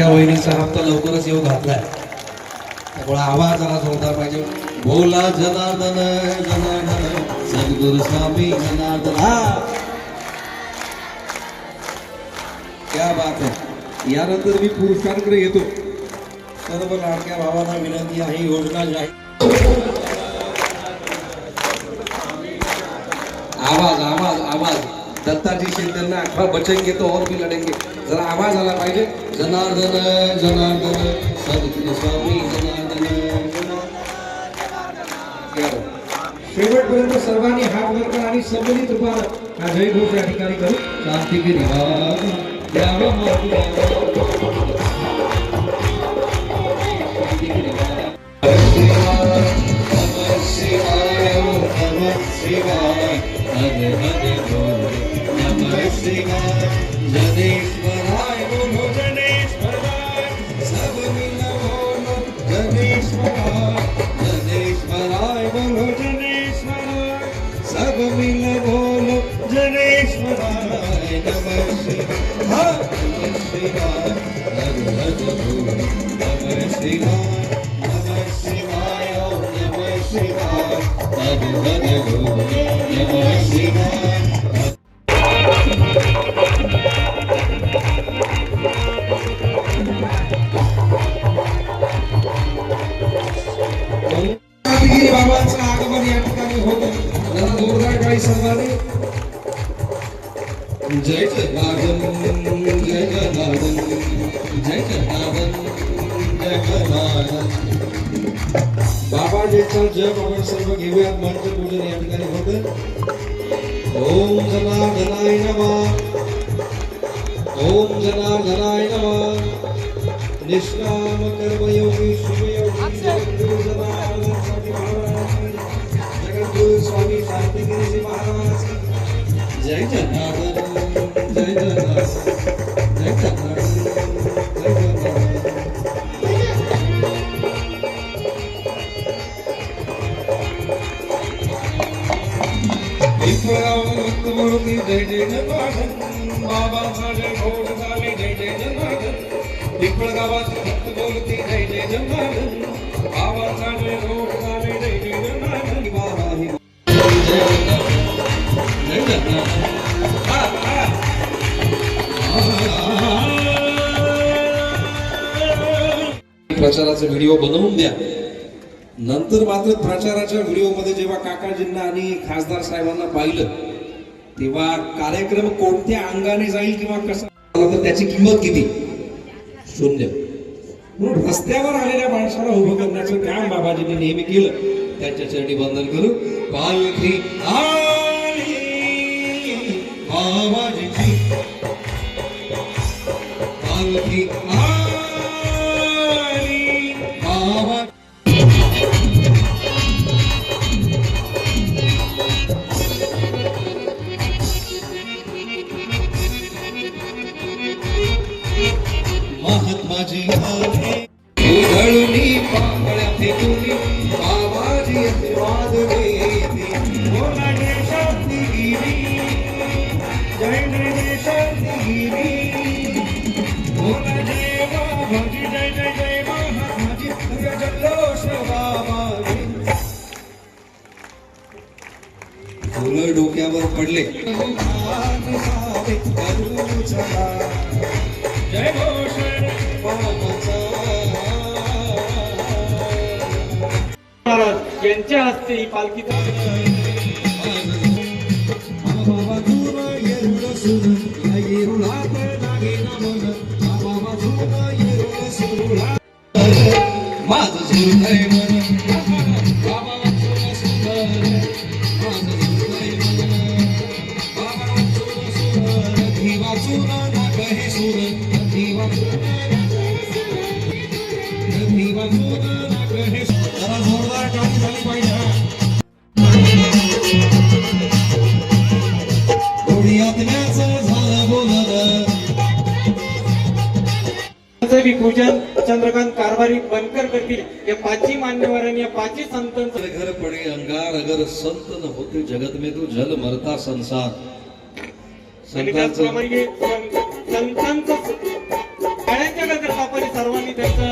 वहिनीचा हप्ता लवकरच येऊ घातलाय, त्यामुळे आवाज आला जोरदार पाहिजे. बोला जनार्दन जनार्दन सद्गुरु स्वामी जनार्दन. क्या बात आहे. यानंतर मी पुरुषांकडे येतो. सर्व लाडक्या भावांना विनंती आहे, योजना जाहीर. आवाज आवाज आवाज. दत्ताजी शेट्यांना अठवा बचेंगे तो और भी लढेंगे. जरा आवाज आला पाहिजे. जनार्दन जनार्दन सद्गुरु स्वामी जनार्दन. शेवटपर्यंत सर्वांनी हात वर करा आणि संबंधित रूपानं हा जयघोष या ठिकाणी करू. शांती की जनेश्वराय बोलो जनेश्वराय. सब मिल बोलो जनेश्वराय. जनेश्वराय बोलो जनेश्वराय. सब मिल बोलो जनेश्वराय. नमः शिवाय नमः शिवाय नमः शिवाय नमः शिवाय नमः शिवाय नमः शिवाय. बाबांचं आगमन या ठिकाणी होतं. जरा जोरदार काही सर्वांनी जय जनार्दन जय जनार्दन जय जनार्दन जय जनार्दन. बाबाजीचा जप आपण सर्व घेऊयात. मंत्रपूजन या ठिकाणी होतं. ओम जनार्दनाय नमः. ओम जनार्दनाय नमः. निष्काम कर्मयोगी शिवयोगी जगद्गुरु जनार्दन स्वामी महाराज, जगद्गुरु स्वामी कार्तिकेय महाराज. जय जनार्दन जय जनार्दन जय जनार्दन जय जनार्दन. विप्लवात्मूर्ती जय जय जनार्दन. बाबा माझे घोड झाले जय जय जनार्दन. पिंपळ गावात भक्त बोलती जय जय जनार्दन. बाबा माझे घोड झाले जय जय जनार्दन. जय जनार्दन. प्रचाराचा व्हिडिओ बनवून द्या. नंतर मात्र प्रचाराच्या व्हिडिओ मध्ये जेव्हा काकाजींना आणि खासदार साहेबांना पाहिलं तेव्हा कार्यक्रम कोणत्या अंगाने जाईल किंवा कसा तर त्याची किंमत किती शून्य. म्हणून रस्त्यावर आलेल्या माणसाला उभं करण्याचं काम बाबाजींनी नेहमी केलं. त्यांच्या चरणी वंदन करू. पालखी आली बाबाजीची, पालखी आली बाबा. महात्माजी आले उधळूनी पांगळ्या फेकूनी बाबाजी आशीर्वाद देते. बोला जय शांतिगिरी जय जय शांतिगिरी. बोला जय बाबाजी जय जय जय महात्माजी जल्लोष बाबाजी. फुलं डोक्यावर पडले जय घोषण यांच्या हस्ते ही पालखी माझं सुरतय मन जोरदार टाळी झाली पाहिजे. झालं बोलणं. पूजन चंद्रकांत कारभारी बनकर करतील. या पाचही मान्यवरांनी या पाचही संतांचं घर पडे अंगार अगर संत न होते जगत में तो जल मरता संसार. आणि त्याचप्रमाणे संतांचं गाड्यांच्या गजर आपण सर्वांनी त्यांचं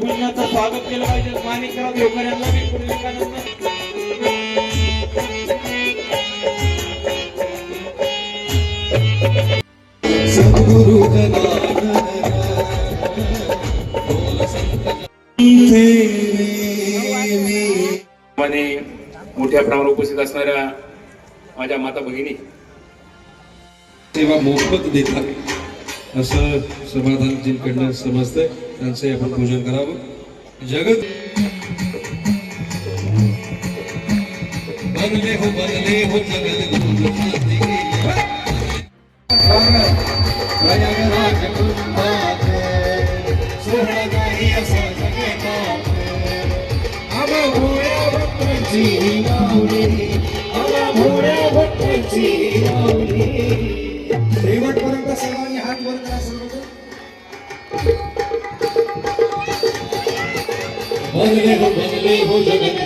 पूजनाचं स्वागत केलं पाहिजे. माणिकराव देवकर यांना मी पुरस्कारांना सद्गुरु मोठ्या प्रमाणावर उपस्थित असणाऱ्या माझ्या माता भगिनी सेवा मोफत देतात असं समाधानजींकडनं समजतंय. त्यांचं आपण पूजन करावं. जगत बनले हो जगत प्रयागराज कुंभात सोहळा नाही असा जगतात. आम्हा भोळ्या भक्तांची माऊली, आम्हा भोळ्या भक्तांची माऊली. शेवटपर्यंत सर्वांनी हात वर करा. बनले हो जगत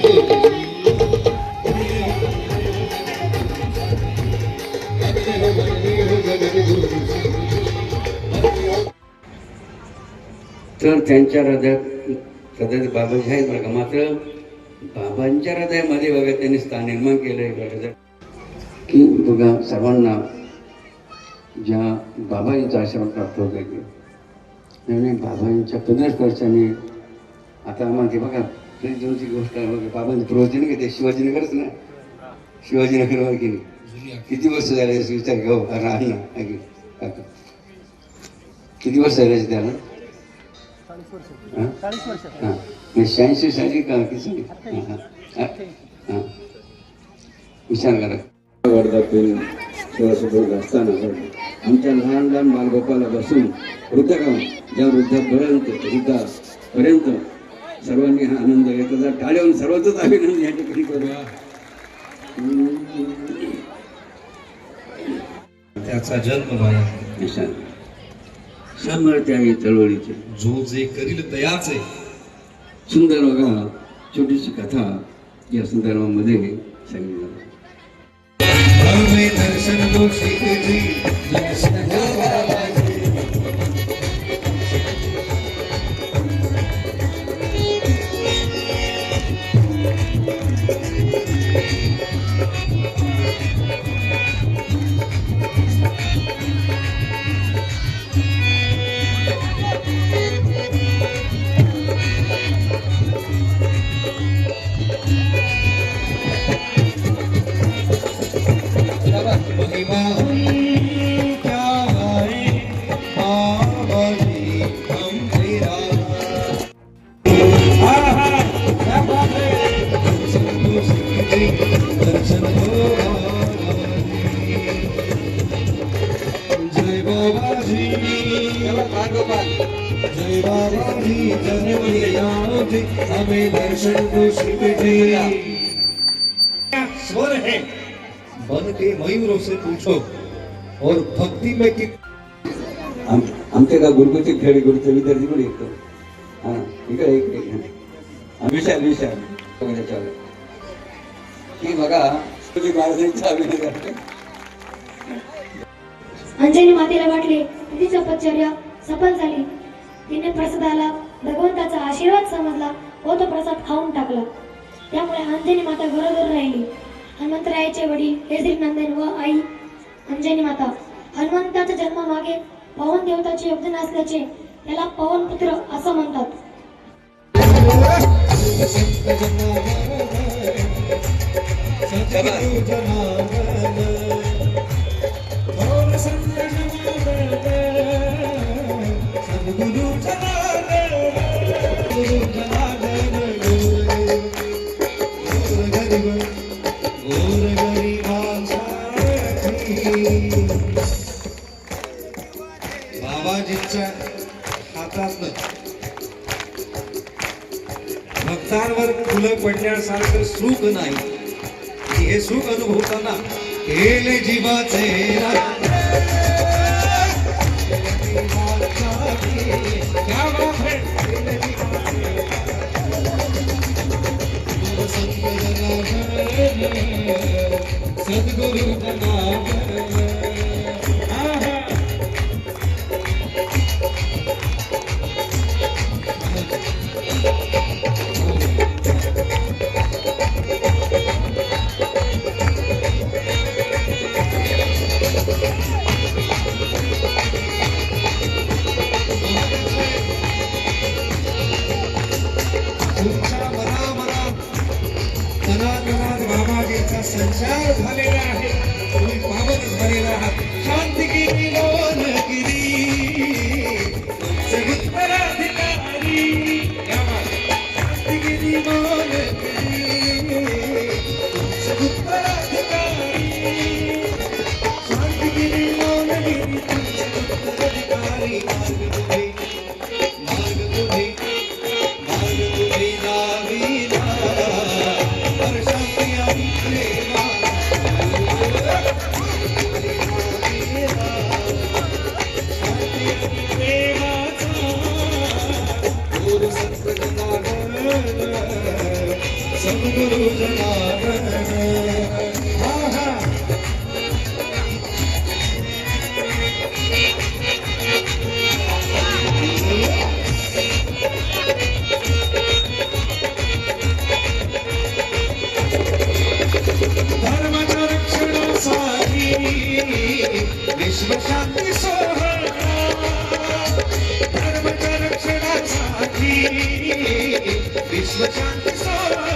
तर त्यांच्या हृदयात बाबाजी आहेत बरं का. मात्र बाबांच्या हृदयामध्ये बघा त्यांनी स्थान निर्माण केलंय बघा की बघा सर्वांना ज्या बाबाजींचा आशीर्वाद प्राप्त होता की त्यामुळे बाबांच्या 15 वर्षांनी आता आम्हाला ते बघा फ्रीजची गोष्ट आहे बघा. बाबांची प्रवचन घेते शिवाजीनगरच ना, शिवाजीनगरवर की नाही किती वर्ष झाले विचार घेऊ राहणार नाही काका किती वर्ष झाले त्याला 86 साली का किती साली विचार करा वर्धातून थोडंसं असताना आमच्या लहान लहान बालगोपाला बसून ज्या वृद्धापर्यंत सर्वांनी हा आनंद घेतला टाळ्यावरून सर्वांचंच अभिनंदन या ठिकाणी करूया त्याचा जन्म झाला सामर्थ्य आहे चळवळीचे जो जे करील तयाच आहे. सुंदर बघा छोटीशी कथा या संदर्भामध्ये सांगितलं हमें दर्शन दो श्री जी दर्शन दो बाबाजी. महिमा क्या गाए बाबाजी हम तेरा. क्या बात है. दर्शन दो श्री जी दर्शन दो बाबाजी. जय बाबाजी जय बाबाजी जय हमें दर्शन दो श्री जी. स्वर है बन के मयूरों से पूछो और भक्ति में कि आमच्या का गुरुकुलचे खेळ गुरुचे विद्यार्थी पण येतो हा इकडे इकडे विशाल विशाल की बघा तुझी बाळाचा अभिनय करते अंजनी मातेला वाटले तिची तपश्चर्या सफल झाली. तिने प्रसादाला भगवंताचा आशीर्वाद समजला व तो प्रसाद खाऊन टाकला. त्यामुळे अंजनी माता घरोघर राहिली. हनुमंतरायाचे वडील हेदिरनंदन व आई अंजनी माता हनुमंताच्या जन्मामागे पवन देवताचे योगदान असल्याचे त्याला पवन पुत्र असं म्हणतात. बाबाजींच्या हातातलं भक्तांवर फुलं पडण्यासारखं सुख नाही. हे सुख अनुभवताना केले जीवाचे सद्गुरु बाबाजींचा संचार झालेला आहे. तुम्ही पावन झालेला आहात. शांतिगिरी लोणगिरी उत्तराधिकारी शांतिगिरी लोणगिरी उत्तराधिकारी शांतिगिरी लोणगिरी उत्तराधिकारी मार्ग तुझे दाविला सद्गुरु जनार्दन धर्माच्या रक्षणासाठी विश्व शांती सोहळा धर्माच्या रक्षणासाठी विश्व शांती सोहळा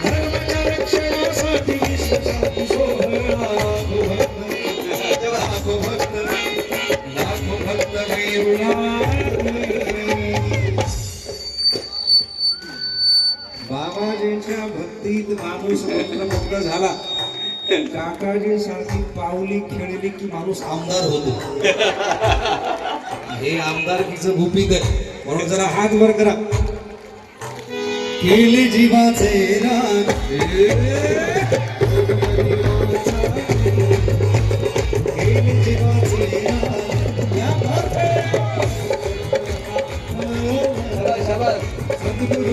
धर्माच्या रक्षणासाठी विश्व साथी सोहळा लाखो भक्त बाबाजींच्या भक्तीत माणूस मंत्रमुग्ध झाला. काकाजींसारखी पावली खेळली की माणूस आमदार होतो. हे आमदारकीचं गुपित आहे. म्हणून जरा हात वर करा. केले जीवाचे राग केले जीवाचे राग या सद्गुरु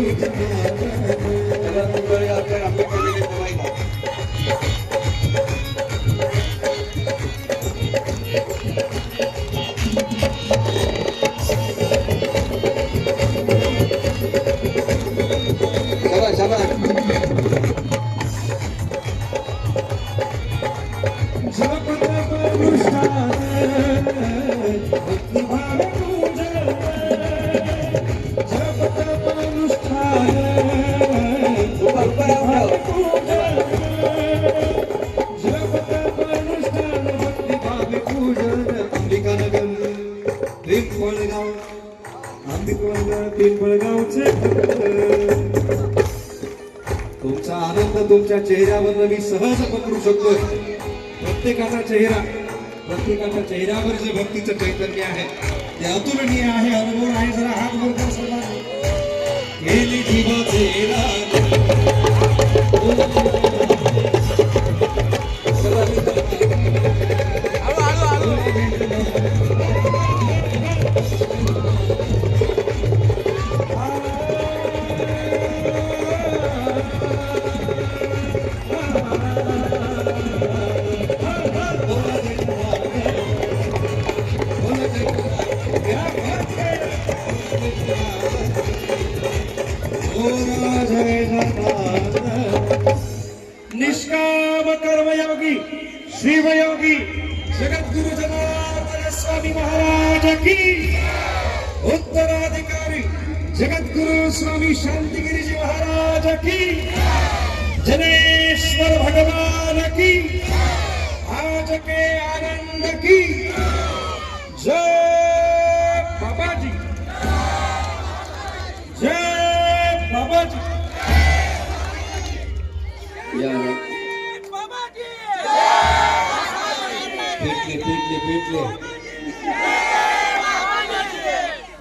तुमचा आनंद तुमच्या चेहऱ्यावर मी सहज पकडू शकतो. प्रत्येकाचा चेहऱ्यावर जे भक्तीचं चैतन्य आहे ते अतुलनीय आहे. अनुभव आहे. जरा हात वर कर सर्वांनी. गेली जीवाचे राग निष्काम कर्मयोगी शिवयोगी जगद्गुरु जनार्दन स्वामी महाराज की. उत्तराधिकारी जगद्गुरु स्वामी शांतिगिरीजी महाराज की. जनेश्वर भगवान की. आज के आनंद की जय. बाबाजी जय. बाबाजी पेटले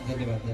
धन्यवाद.